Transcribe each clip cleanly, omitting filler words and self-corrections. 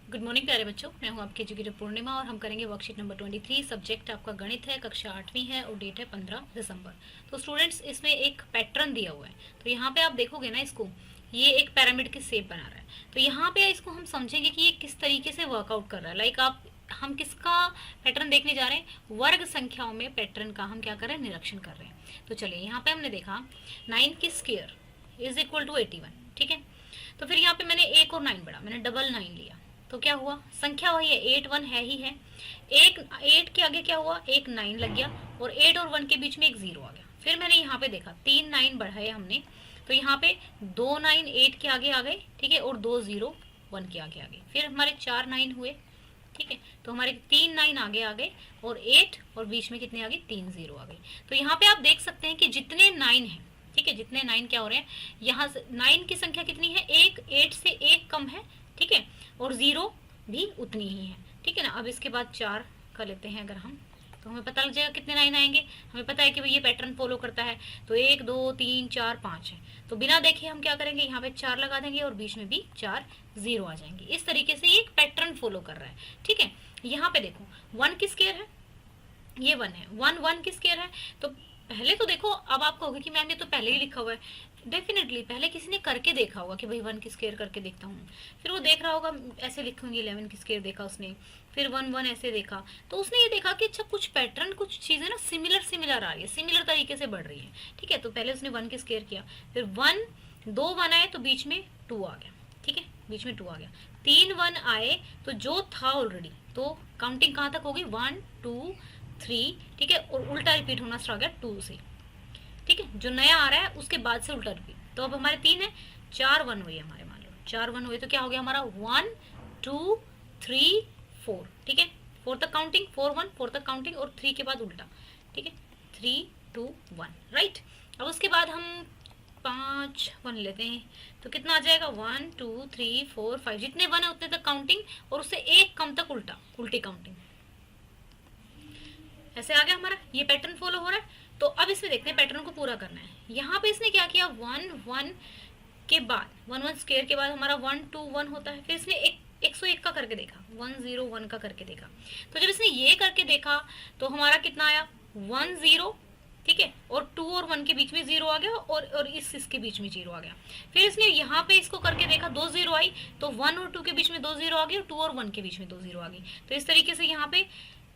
Good morning प्यारे बच्चों, मैं हूं आपकी एजुकेटर पूर्णिमा और हम करेंगे वर्कशीट नंबर 23। सब्जेक्ट आपका गणित है, कक्षा 8वीं है और डेट है 15 दिसंबर। तो स्टूडेंट्स, इसमें एक पैटर्न दिया हुआ है। तो यहाँ पे आप देखोगे ना, इसको ये एक पिरामिड की शेप बना रहा है। तो यहाँ पे इसको हम समझेंगे कि ये किस तरीके से वर्कआउट कर रहा है। लाइक आप हम किसका पैटर्न देखने जा रहे हैं? वर्ग संख्याओं में पैटर्न का हम क्या कर रहे हैं? निरीक्षण कर रहे हैं। तो चलिए, यहाँ पे हमने देखा 9 की स्क्वायर इज इक्वल टू 81। ठीक है, तो फिर यहाँ पे मैंने एक और 9 बढ़ा, मैंने डबल 9 लिया। तो क्या हुआ? संख्या वही है, 8 1 है ही है। एक 8 के आगे क्या हुआ? एक 9 लग गया और 8 और 1 के बीच में एक 0 आ गया। फिर मैंने यहाँ पे देखा 3 9 बढ़ाए हमने, तो यहाँ पे 2 9 8 के आगे आ गए, ठीक है, और 2 0 1 के आगे आ गए। फिर हमारे 4 9 हुए, ठीक है, तो हमारे 3 9 आगे आ गए और 8 और बीच में कितने आ गए? 3 0 आ गए। तो यहाँ पे आप देख सकते हैं कि जितने 9 हैं, ठीक है, जितने 9 क्या हो रहे हैं, यहाँ से 9 की संख्या कितनी है? एक 8 से एक कम है, ठीक है, और 0 भी उतनी ही है, ठीक है ना। अब इसके बाद 4 कर लेते हैं अगर हम, तो हमें पता लग जाएगा कितने 9 आएंगे। हमें पता है कि भाई ये पैटर्न फॉलो करता है। तो 1 2 3 4 5 है, तो बिना देखे हम क्या करेंगे? यहाँ पे 4 लगा देंगे और बीच में भी 4 0 आ जाएंगे। इस तरीके से ये एक पैटर्न फॉलो कर रहा है, ठीक है। यहाँ पे देखो 1 की स्क्वायर है, ये 1 है, 1 1 की स्क्वायर है। तो पहले तो देखो, अब आप कहोगे कि मैम ये तो पहले ही लिखा हुआ है। डेफिनेटली पहले किसी ने करके देखा होगा कि भाई 1 की स्क्वायर करके देखता हूँ। फिर वो देख रहा होगा, ऐसे लिखूंगी 11 की स्क्वायर देखा उसने, फिर 1 1 ऐसे देखा, तो उसने ये देखा कि अच्छा कुछ पैटर्न, कुछ चीज़ें ना सिमिलर सिमिलर आ रही है, सिमिलर तरीके से बढ़ रही है, ठीक है। तो पहले उसने 1 की स्क्वायर किया, फिर 1 2 1 आए तो बीच में 2 आ गया, ठीक है, बीच में 2 आ गया। 3 1 आए तो जो था ऑलरेडी, तो काउंटिंग कहाँ तक होगी? 1 2 3, ठीक है, और उल्टा रिपीट होना स्टार्ट हो गया 2 से, ठीक है, जो नया आ रहा है उसके बाद से उल्टा रिपीट। तो अब हमारे 3 है, 4 1 हुए हमारे, मान लो 4 1 हुए, तो क्या हो गया हमारा? 1 2 3 4, ठीक है, 4 तक काउंटिंग, 4 1 4 तक काउंटिंग और 3 के बाद उल्टा, ठीक है, 3 2 1, राइट। अब उसके बाद हम 5 1 लेते हैं, तो कितना आ जाएगा? 1 2 3 4 5, जितने 1 है उतने तक काउंटिंग और उससे एक कम तक उल्टा, उल्टी काउंटिंग। ऐसे आ गया हमारा, ये पैटर्न फॉलो हो रहा है। तो अब इसमें देखते हैं पैटर्न को पूरा करना है। यहाँ पे इसने क्या किया? 1 1 के बाद 1 1 स्क्वायर के बाद हमारा 1 2 1 होता है। फिर इसने 101 का करके देखा, 1 0 1 का करके देखा। तो जब इसने ये करके देखा तो हमारा कितना आया? 1 0, ठीक है, और 2 और 1 के बीच में 0 आ गया और इसके बीच में 0 आ गया। फिर इसने यहाँ पे इसको करके देखा, 2 0 आई, तो 1 और 2 के बीच में 2 0 आ गई और 2 और 1 के बीच में 2 0 आ गई। तो इस तरीके से यहाँ पे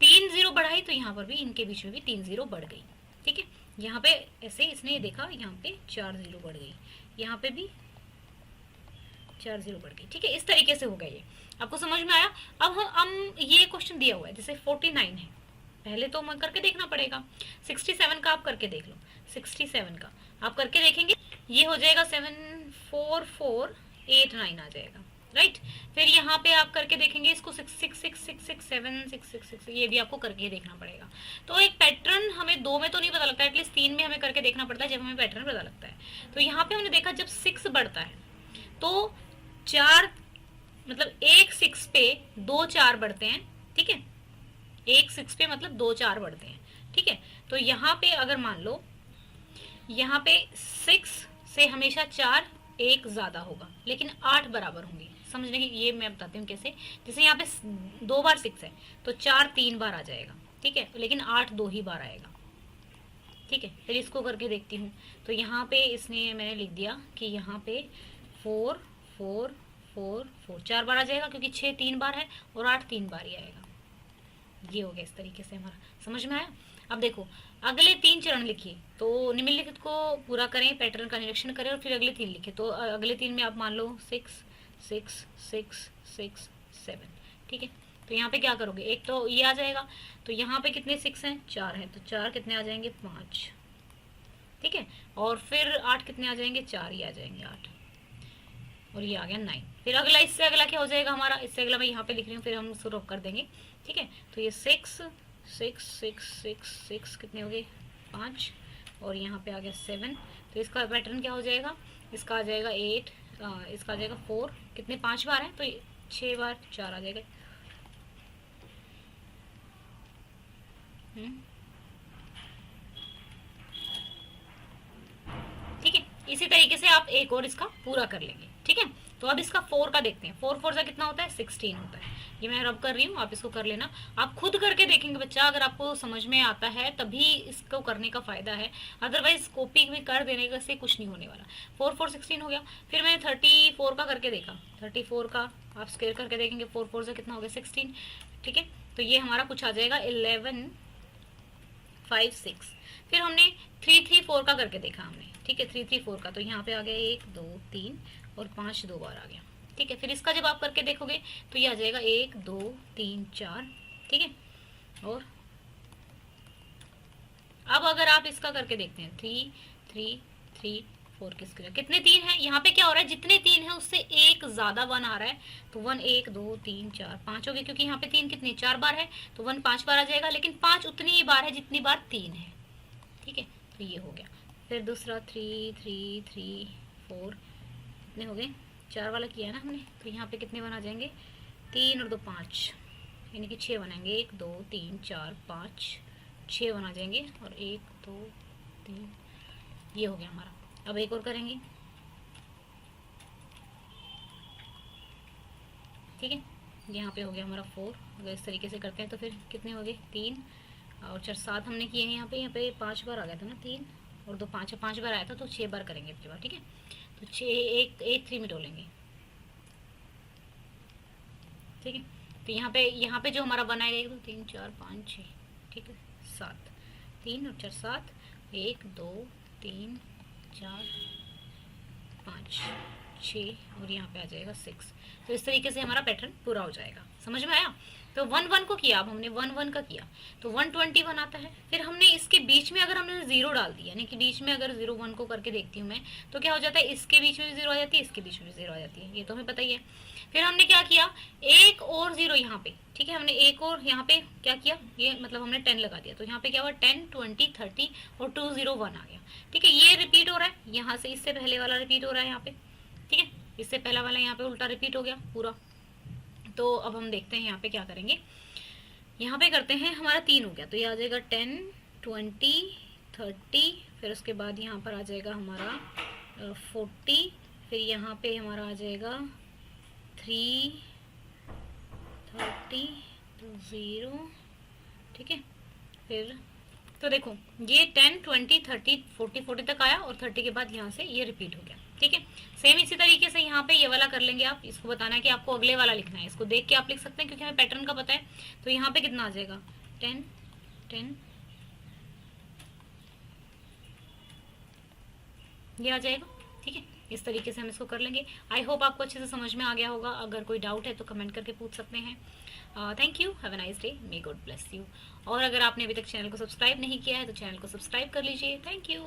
3 0 बढ़ाई, तो यहाँ पर भी इनके बीच में भी 3 0 बढ़ गई, ठीक है। यहाँ पे ऐसे इसने देखा, यहाँ पे 4 0 बढ़ गई, यहाँ पे भी 4 0 बढ़ गई, ठीक है। इस तरीके से हो गया ये, आपको समझ में आया? अब हम ये क्वेश्चन दिया हुआ है, जैसे 49 है, पहले तो मैं करके देखना पड़ेगा। 67 का आप करके देख लो, 67 का आप करके देखेंगे, ये हो जाएगा 7 4 4 8 9 आ जाएगा, राइट। फिर यहाँ पे आप करके देखेंगे इसको 6 6 6 6 6 7 6 6 6, ये भी आपको करके देखना पड़ेगा। तो एक पैटर्न हमें 2 में तो नहीं पता लगता, एटलीस्ट 3 में हमें करके देखना पड़ता है जब हमें पैटर्न पता लगता है। तो यहाँ पे हमने देखा जब 6 बढ़ता है तो 4, मतलब एक 6 पे 2 4 बढ़ते हैं, ठीक है, एक 6 पे मतलब 2 4 बढ़ते हैं, ठीक है। तो यहाँ पे अगर मान लो, यहाँ पे 6 से हमेशा 4 एक ज्यादा होगा, लेकिन 8 बराबर होंगे। समझने की ये मैं बताती हूँ कैसे। जैसे यहाँ पे 2 बार 6 है तो 4 3 बार आ जाएगा, ठीक है, लेकिन 8 2 ही बार आएगा, ठीक है। फिर इसको करके देखती हूँ, तो यहाँ पे इसने मैंने लिख दिया कि यहाँ पे 4 4 4 4 4 बार आ जाएगा, क्योंकि 6 3 बार है और 8 3 बार ही आएगा। ये हो गया इस तरीके से हमारा, समझ में आया? अब देखो अगले 3 चरण लिखिए, तो निम्नलिखित को पूरा करें, पैटर्न का निरीक्षण करें और फिर अगले 3 लिखे। तो अगले 3 में आप मान लो 6 6 6 6 7, ठीक है। तो यहाँ पे क्या करोगे? एक तो ये आ जाएगा, तो यहाँ पे कितने 6 हैं? 4 हैं, तो 4 कितने आ जाएंगे? 5, ठीक है। और फिर 8 कितने आ जाएंगे? 4 ही आ जाएंगे, 8, और ये आ गया 9। फिर अगला, इससे अगला क्या हो जाएगा हमारा? इससे अगला मैं यहाँ पे लिख रही हूँ, फिर हम उसको रॉक कर देंगे, ठीक है। तो ये 6 6 6 6 6 कितने हो गए? 5, और यहाँ पे आ गया 7। तो इसका पैटर्न क्या हो जाएगा? इसका आ जाएगा 8, इसका आ जाएगा 4, कितने 5 बार है तो 6 बार 4 आ जाएगा। ठीक है, इसी तरीके से आप एक और इसका पूरा कर लेंगे, ठीक है। तो अब इसका 4 का देखते हैं, 4 4 से कितना होता है 16 होता है। ये मैं रब कर रही हूँ, आप इसको कर लेना, आप खुद करके देखेंगे बच्चा, अगर आपको समझ में आता है तभी इसको करने का फायदा है, अदरवाइज कॉपी भी कर देने का से कुछ नहीं होने वाला। 4 4 16 हो गया। फिर मैंने 34 का करके देखा, 34 का आप स्क्वायर करके देखेंगे, 4 4 से कितना हो गया 16, ठीक है। तो ये हमारा कुछ आ जाएगा 11 5 6। फिर हमने 3 3 4 का करके देखा हमने, ठीक है, 3 3 4 का, तो यहाँ पे आ गया 1 2 3 और 5 2 बार आ गया, ठीक है। फिर इसका जब आप करके देखोगे तो ये आ जाएगा 1 2 3 4, ठीक है। और अब अगर आप इसका करके देखते हैं 3 3 3 4 की स्क्वायर, कितने 3 है यहाँ पे, क्या हो रहा है जितने 3 है उससे एक ज्यादा 1 आ रहा है, तो 1 1 2 3 4 5 हो गए, क्योंकि यहाँ पे 3 कितने 4 बार है, तो 1 5 बार आ जाएगा, लेकिन 5 उतनी ही बार है जितनी बार 3 है, ठीक है। तो ये हो गया। फिर दूसरा 3 3 3 4 कितने हो गए, 4 वाला किया है ना हमने, तो यहाँ पे कितने 1 आ जाएंगे, 3 और 2 5, यानी कि 6 बनाएंगे, 1 2 3 4 5 6 1 आ जाएंगे, और 1 2 3, ये हो गया हमारा। अब एक और करेंगे, ठीक है। यहाँ पे हो गया हमारा 4, अगर इस तरीके से करते हैं तो फिर कितने हो गए 3 और 4 7 हमने किए हैं, यहाँ पे 5 बार आ गया था ना, 3 और 2 5 5 बार आया था, तो 6 बार करेंगे अब, ठीक है। तो 6 एक 3 में डोलेंगे, ठीक है। तो यहाँ पे जो हमारा 1 आएगा 1 2 3 4 5 6, ठीक है, 7, 3 और 4 7, 1 2 3 4 5 6 और यहाँ पे आ जाएगा 6। तो इस तरीके से हमारा पैटर्न पूरा हो जाएगा, समझ में आया। तो 1 1 को किया, अब हमने 1 1 का किया तो 121 आता है। फिर हमने इसके बीच में अगर हमने 0 डाल दिया, यानी कि बीच में अगर 0 1 को करके देखती हूँ मैं, तो क्या हो जाता है, इसके बीच में भी 0 आ जाती है, इसके बीच में भी 0 आ जाती है, ये तो हमें पता ही है। फिर हमने क्या किया, एक और 0 यहाँ पे, ठीक है, हमने एक और यहाँ पे क्या किया, ये मतलब हमने 10 लगा दिया, तो यहाँ पे क्या हुआ 10 20 30 और 2 0 1 आ गया, ठीक है। ये रिपीट हो रहा है, यहाँ से इससे पहले वाला रिपीट हो रहा है यहाँ पे, ठीक है, इससे पहला वाला यहाँ पे उल्टा रिपीट हो गया पूरा। तो अब हम देखते हैं यहाँ पे क्या करेंगे, यहाँ पे करते हैं, हमारा 3 हो गया, तो ये आ जाएगा 10 20 30, फिर उसके बाद यहाँ पर आ जाएगा हमारा 40, फिर यहाँ पे हमारा आ जाएगा 3 30 0, ठीक है। फिर तो देखो ये 10 20 30 40 40 तक आया और 30 के बाद यहाँ से ये रिपीट हो गया, ठीक है। सेम इसी तरीके से यहाँ पे ये वाला कर लेंगे आप, इसको बताना है कि आपको अगले वाला लिखना है, इसको देख के आप लिख सकते हैं क्योंकि हमें पैटर्न का पता है। तो यहाँ पे कितना आ जाएगा 10 10, ये आ जाएगा, ठीक है। इस तरीके से हम इसको कर लेंगे। आई होप आपको अच्छे से समझ में आ गया होगा, अगर कोई डाउट है तो कमेंट करके पूछ सकते हैं। Thank you, have a nice day, may God bless you. और अगर आपने अभी तक चैनल को सब्सक्राइब नहीं किया है तो चैनल को सब्सक्राइब कर लीजिए। Thank you.